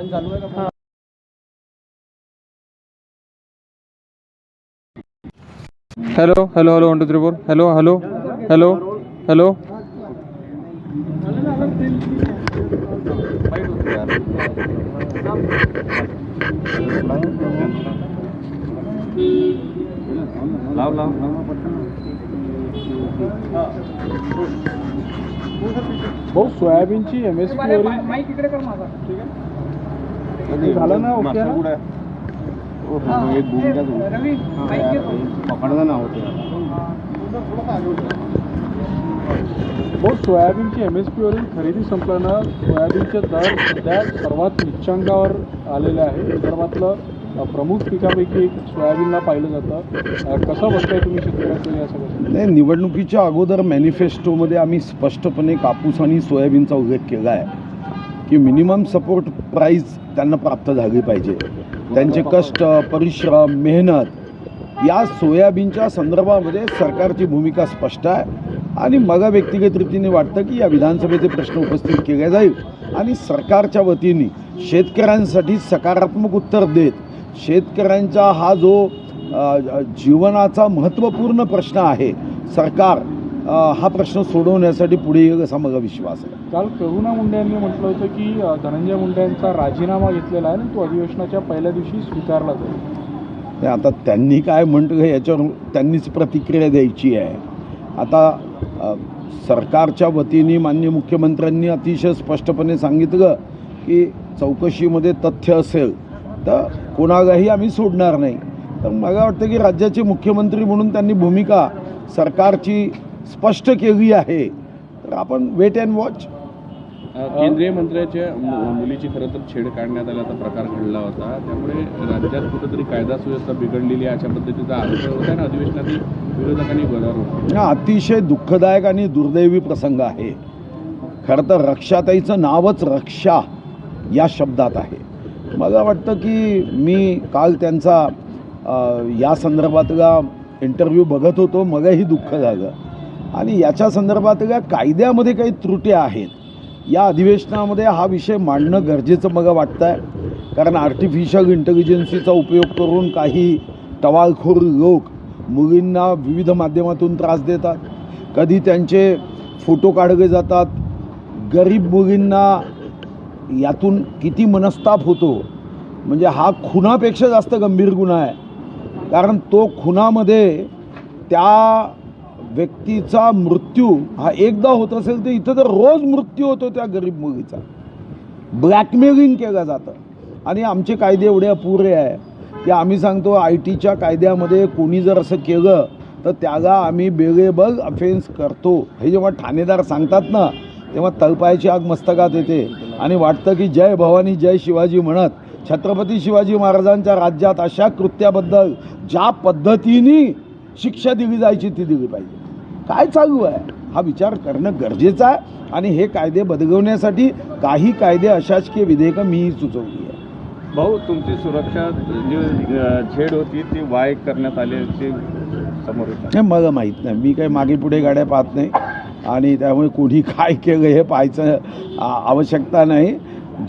Hello hello hello 1 2 3 4 hello hello hello hello लाव लाव भाऊ सोयाबीनची MSP माईक इकडे कर माझा. ठीक आहे झालं ना ओके ना एक भूमिका रवी माईक घे पकडा ना होते. भाऊ सोयाबीनची MSP वरील खरेदी संपल्यानं सोयाबीनचे दर सध्या सर्वात निच्चांकावर आलेले आहे. विदर्भातलं प्रमुख पिकापैकी एक सोयाबीनला पाहिलं जातं. कसं बघताय तुम्ही शेतकऱ्याचं या सगळं? नाही, निवडणुकीच्या अगोदर मॅनिफेस्टोमध्ये आम्ही स्पष्टपणे कापूस आणि सोयाबीनचा उल्लेख केला आहे की मिनिमम सपोर्ट प्राईस त्यांना प्राप्त झाली पाहिजे. त्यांचे कष्ट, परिश्रम, मेहनत या सोयाबीनच्या संदर्भामध्ये सरकारची भूमिका स्पष्ट आहे आणि मला व्यक्तिगत रीतीने वाटतं की या विधानसभेचे प्रश्न उपस्थित केले जाईल आणि सरकारच्या वतीने शेतकऱ्यांसाठी सकारात्मक उत्तर देत शेतकऱ्यांचा हा जो जीवनाचा महत्त्वपूर्ण प्रश्न आहे, सरकार हा प्रश्न सोडवण्यासाठी पुढे येईल असा मला विश्वास आहे. काल करुणा मुंडे यांनी म्हटलं होतं की धनंजय मुंडे यांचा राजीनामा घेतलेला आहे आणि तो अधिवेशनाच्या पहिल्या दिवशी स्वीकारला जाईल. आता त्यांनी काय म्हटलं याच्यावर त्यांनीच प्रतिक्रिया द्यायची आहे. आता सरकारच्या वतीने माननीय मुख्यमंत्र्यांनी अतिशय स्पष्टपणे सांगितलं की चौकशीमध्ये तथ्य असेल तर कोणालाही आम्ही सोडणार नाही. तर मला वाटतं की राज्याचे मुख्यमंत्री म्हणून त्यांनी भूमिका सरकारची स्पष्ट केली आहे. तर आपण वेट अँड वॉच. केंद्रीय मंत्र्याच्या मुलीची खरं तर छेड काढण्यात आल्याचा प्रकार घडला होता. त्यामुळे राज्यात कुठेतरी कायदा सुव्यवस्था बिघडलेली आहे अशा पद्धतीचा आरोप होता आणि अधिवेशनातील विरोधकांनी गदारोळ. हा अतिशय दुःखदायक आणि दुर्दैवी प्रसंग आहे. खरं तर रक्षाताईचं नावच रक्षा या शब्दात आहे. मला वाटतं की मी काल त्यांचा या संदर्भातला इंटरव्ह्यू बघत होतो. मलाही दुःख झालं आणि याच्या संदर्भातल्या कायद्यामध्ये काही त्रुटी आहेत. या अधिवेशनामध्ये हा विषय मांडणं गरजेचं मला वाटतं आहे. कारण आर्टिफिशियल इंटेलिजन्सीचा उपयोग करून काही टवाळखोर लोक मुलींना विविध माध्यमातून त्रास देतात. कधी त्यांचे फोटो काढले जातात. गरीब मुलींना यातून किती मनस्ताप होतो. म्हणजे हा खुनापेक्षा जास्त गंभीर गुन्हा आहे. कारण तो खुनामध्ये त्या व्यक्तीचा मृत्यू हा एकदा होत असेल तर इथं तर रोज मृत्यू होतो त्या गरीब मुलीचा. ब्लॅकमेलिंग केलं जातं आणि आमचे कायदे एवढे अपुरे आहे की आम्ही सांगतो ITच्या कायद्यामध्ये कोणी जर असं केलं तर त्याला आम्ही बेलेबल अफेन्स करतो. हे जेव्हा ठाणेदार सांगतात ना तेव्हा तळपायाची आग मस्तकात येते आणि वाटतं की जय भवानी जय शिवाजी म्हणत छत्रपती शिवाजी महाराजांच्या राज्यात अशा कृत्याबद्दल ज्या पद्धतीने शिक्षा दिली जायची ती दिली पाहिजे. काय चालू आहे हा विचार करणं गरजेचं आहे आणि हे कायदे बदलवण्यासाठी काही कायदे अशासकीय विधेयकं मीही सुचवली आहे. भाऊ, तुमची सुरक्षा जी छेड होती ती वाय करण्यात आली ते समोर येतं. हे मला माहीत नाही. मी काही मागे पुढे गाड्या पाहत नाही आणि त्यामुळे कोणी काय केलं हे पाहायचं आवश्यकता नाही.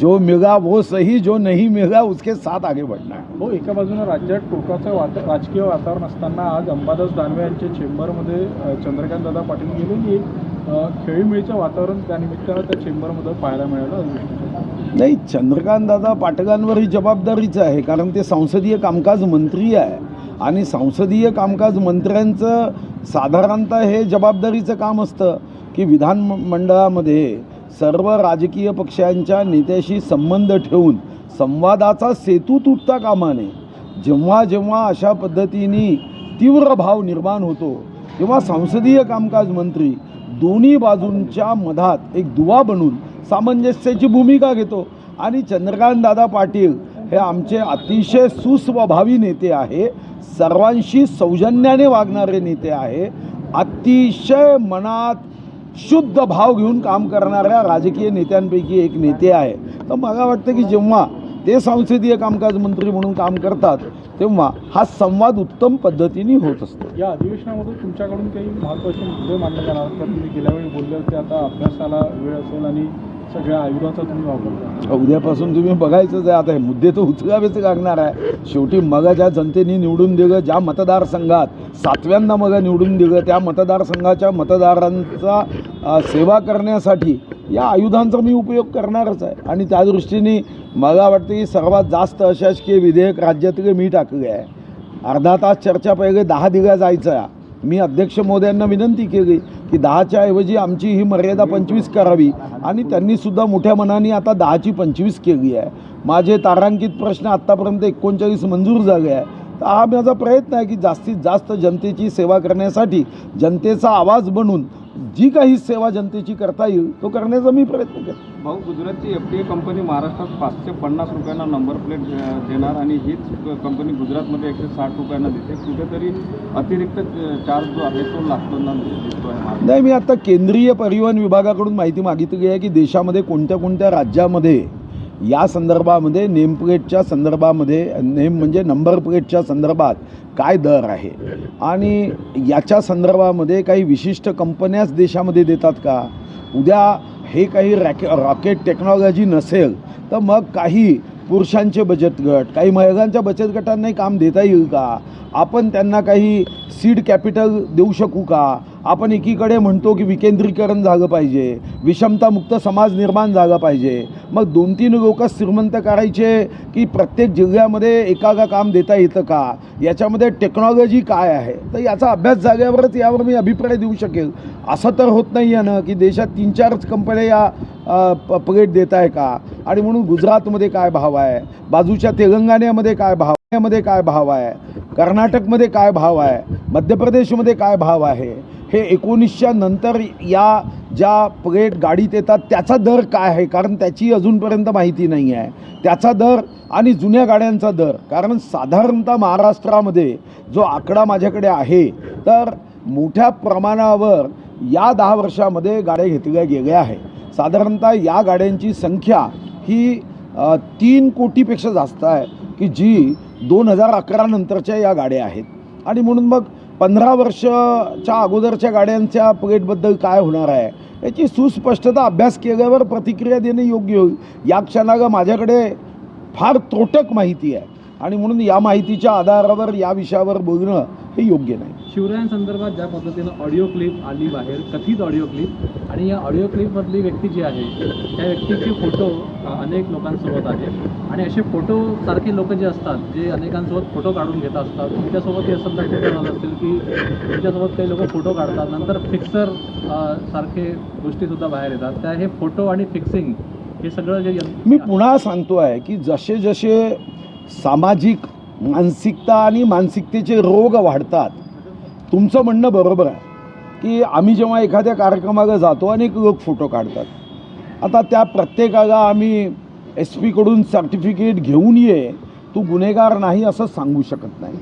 जो मिळा वो सही, जो नहीं मिळा उसके साथ आगे बढ़ना है. हो, एका बाजूनं राज्यात टोकाचं राजकीय वातावरण असताना आज अंबादास दानवे यांच्या चेंबरमध्ये चंद्रकांत दादा पाटील गेले एक खेळीमेळीचं वातावरण त्यानिमित्तानं त्या चेंबरमध्ये पाहायला मिळालं. नाही, चंद्रकांत दादा पाटलांवर ही जबाबदारीच आहे कारण ते संसदीय कामकाज मंत्री आहे आणि संसदीय कामकाज मंत्र्यांचं साधारणतः हे जबाबदारीचं काम असतं की विधानमंडळामध्ये सर्व राजकीय पक्षांच्या नेत्याशी संबंध ठेवून संवादाचा सेतू तुटता कामा नये. जेव्हा जेव्हा अशा पद्धतीने तीव्र भाव निर्माण होतो तेव्हा संसदीय कामकाज मंत्री दोन्ही बाजूंच्या मधात एक दुवा बनून सामंजस्याची भूमिका घेतो आणि चंद्रकांत दादा पाटील हे आमचे अतिशय सुस्वभावी नेते आहे. सर्वांशी सौजन्याने वागणारे नेते आहे. अतिशय मनात शुद्ध भाव घेऊन काम करणाऱ्या राजकीय नेत्यांपैकी एक नेते आहे. तर मला वाटतं की जेव्हा ते संसदीय कामकाज मंत्री म्हणून काम करतात तेव्हा हा संवाद उत्तम पद्धतीने होत असतो. या अधिवेशनामध्ये तुमच्याकडून काही महत्त्वाचे मुद्दे मांडले जाणार तर तुम्ही गेल्या वेळी बोलले होते आता अभ्यासाला वेळ असेल आणि सगळ्या आयुधाचा तुम्ही वापर उद्यापासून तुम्ही बघायचंच आहे. आता हे मुद्दे तर उचलावेच लागणार आहे. शेवटी मग ज्या जनतेने निवडून दिलं, ज्या मतदारसंघात 7व्यांदा मग निवडून दिलं, त्या मतदारसंघाच्या मतदारांचा सेवा करण्यासाठी या आयुधांचा मी उपयोग करणारच आहे. आणि त्या दृष्टीने मला वाटतं की सर्वात जास्त अशासकीय विधेयक राज्यातले मी टाकले आहे. अर्धा तास चर्चा पहिले 10 दिल्या जायचं. मी अध्यक्ष महोदयांना विनंती केली की 10च्या ऐवजी आमची ही मर्यादा 25 करावी आणि त्यांनीसुद्धा मोठ्या मनाने आता 10ची 25 केली आहे. माझे तारांकित प्रश्न आत्तापर्यंत 39 मंजूर झाले आहे. तर हा माझा प्रयत्न आहे की जास्तीत जास्त जनतेची सेवा करण्यासाठी, जनतेचा आवाज बनून जी काही सेवा जनतेची करता येईल तो करण्याचा मी प्रयत्न करतो. भाऊ, गुजरातची FTA कंपनी महाराष्ट्रात 550 रुपयांना नंबर प्लेट देणार आणि हीच कंपनी गुजरातमध्ये 160 रुपयांना देते. कुठेतरी अतिरिक्त चार्ज जो आहे तो लागताना दिसतो आहे. नाही, मी आता केंद्रीय परिवहन विभागाकडून माहिती मागितली आहे की देशामध्ये कोणत्या कोणत्या राज्यामध्ये या संदर्भामध्ये नेमप्लेटच्या संदर्भामध्ये म्हणजे नंबर प्लेटच्या संदर्भात काय दर आहे आणि याच्या संदर्भामध्ये काही विशिष्ट कंपन्याच देशामध्ये देतात का. उद्या हे काही रॉकेट टेक्नॉलॉजी नसेल तर मग काही पुरुषांचे बचत गट, काही महिलांच्या बचत गटांनाही काम देता येईल का. आपण त्यांना काही सीड कॅपिटल देऊ शकू का. आपण एकीकडे म्हणतो की विकेंद्रीकरण झालं पाहिजे, विषमतामुक्त समाज निर्माण झाला पाहिजे. मग 2-3 लोक श्रीमंत करायचे की प्रत्येक जिल्ह्यामध्ये एकागा काम देता येतं का. याच्यामध्ये टेक्नॉलॉजी काय आहे तर याचा अभ्यास झाल्यावरच यावर मी अभिप्राय देऊ शकेल. असं तर होत नाही आहे ना की देशात 3-4 कंपन्या या प्लेट देत आहे का. आणि म्हणून गुजरातमध्ये काय भाव आहे, बाजूच्या तेलंगणामध्ये काय भाव आहे, कर्नाटकमध्ये काय भाव आहे, मध्य प्रदेशमध्ये काय भाव आहे, हे 1900 नंतर या ज्या प्लेट गाडीत येतात त्याचा दर काय आहे, कारण त्याची अजूनपर्यंत माहिती नाही आहे. त्याचा दर आणि जुन्या गाड्यांचा दर, कारण साधारणतः महाराष्ट्रामध्ये जो आकडा माझ्याकडे आहे तर मोठ्या प्रमाणावर या 10 वर्षामध्ये गाड्या घेतल्या गेल्या आहे. साधारणतः या गाड्यांची संख्या ही 3 कोटीपेक्षा जास्त आहे की जी 2011 नंतरच्या या गाड्या आहेत. आणि म्हणून मग 15 वर्षाच्या अगोदरच्या गाड्यांच्या प्लेटबद्दल काय होणार आहे याची सुस्पष्टता अभ्यास केल्यावर प्रतिक्रिया देणे योग्य होईल. या क्षणाला माझ्याकडे फार त्रोटक माहिती आहे आणि म्हणून या माहितीच्या आधारावर या विषयावर बोलणं हे योग्य नाही. शिवरायांसंदर्भात ज्या पद्धतीनं ऑडिओ क्लिप आली बाहेर, कथित ऑडिओ क्लिप, आणि या ऑडिओ क्लिपमधली व्यक्ती जी आहे त्या व्यक्तीचे फोटो अनेक लोकांसोबत आहेत आणि असे फोटो सारखे लोक जे असतात जे अनेकांसोबत फोटो काढून घेत असतात. तुमच्यासोबत हे समजा फोटो झालं असेल की तुमच्यासोबत काही लोक फोटो काढतात, नंतर फिक्सर सारखे गोष्टीसुद्धा बाहेर येतात. त्या हे फोटो आणि फिक्सिंग हे सगळं जे मी पुन्हा सांगतो आहे की जसे जसे सामाजिक मानसिकता आणि मानसिकतेचे रोग वाढतात, तुमचं म्हणणं बरोबर आहे की आम्ही जेव्हा एखाद्या कार्यक्रमाला जातो अनेक लोक फोटो काढतात. आता त्या प्रत्येकाला आम्ही SP कडून सर्टिफिकेट घेऊन ये तू गुन्हेगार नाही असं सांगू शकत नाही.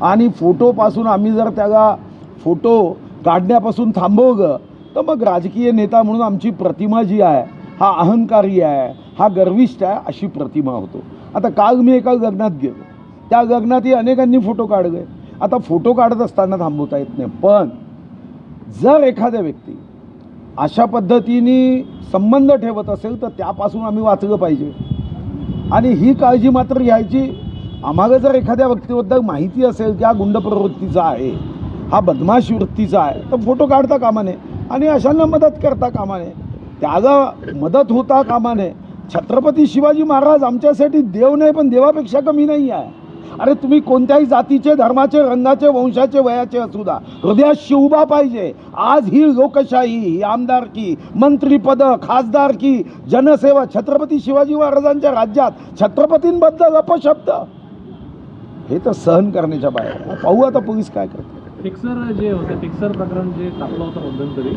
आणि फोटोपासून आम्ही जर त्याला फोटो काढण्यापासून थांबवलं तर मग राजकीय नेता म्हणून आमची प्रतिमा जी आहे हा अहंकारी आहे, हा गर्विष्ठ आहे अशी प्रतिमा होतो. आता काल मी एका लग्नात गेलो, त्या लग्नातही अनेकांनी फोटो काढले. आता फोटो काढत असताना थांबवता येत नाही, पण जर एखाद्या व्यक्ती अशा पद्धतीने संबंध ठेवत असेल तर त्यापासून आम्ही वाचलं पाहिजे. आणि ही काळजी मात्र घ्यायची, आम्हाला जर एखाद्या व्यक्तीबद्दल माहिती असेल की हा गुंड प्रवृत्तीचा आहे, हा बदमाश वृत्तीचा आहे, तर फोटो काढता कामा नये आणि अशांना मदत करता कामा नये, त्याला मदत होता कामा नये. छत्रपती शिवाजी महाराज आमच्यासाठी देव नाही पण देवापेक्षा कमी नाही आहे. अरे तुम्ही कोणत्याही जातीचे, धर्माचे, रंगाचे, वंशाचे, वयाचे असू द्या, हृदयात शिवबा पाहिजे. आज ही लोकशाही, ही आमदारकी, मंत्रीपद, खासदारकी, जनसेवा, छत्रपती शिवाजी महाराजांच्या राज्यात छत्रपतींबद्दल अपशब्द हे तर सहन करण्याच्या बाहेर. पाहू आता पोलीस काय करतात. फिक्सर जे होते, फिक्सर प्रकरण जे टाकलं होतं मध्यंतरी,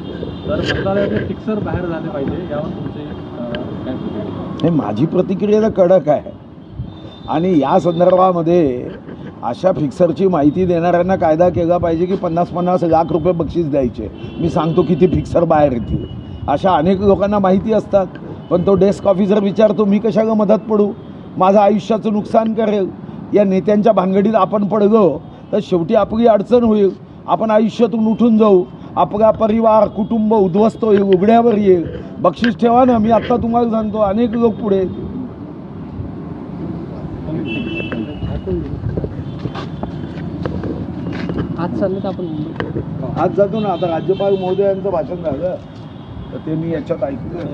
तर मंत्रालयाचे फिक्सर बाहेर झाले पाहिजे यावर तुमचे काय प्रतिक्रिया? हे माझी प्रतिक्रिया तर कडक आहे. आणि या संदर्भामध्ये अशा फिक्सरची माहिती देणाऱ्यांना कायदा केला पाहिजे की 50-50 लाख रुपये बक्षीस द्यायचे. मी सांगतो किती फिक्सर बाहेर येतील. अशा अनेक लोकांना माहिती असतात, पण तो डेस्क ऑफिसर विचारतो मी कशाला मदत पडू, माझं आयुष्याचं नुकसान करेल. या नेत्यांच्या भानगडीत आपण पडलो तर शेवटी आपली अडचण होईल, आपण आयुष्यातून उठून जाऊ. आपला परिवार कुटुंब उद्ध्वस्त होईल, उघड्यावर येईल. बक्षीस ठेवा ना, मी आत्ता तुम्हाला सांगतो अनेक लोक पुढे येतील. आज चाललं तर आपण मुंबईत आज जातो ना, आता राज्यपाल महोदयांचं भाषण झालं तर ते मी याच्यात ऐकलं.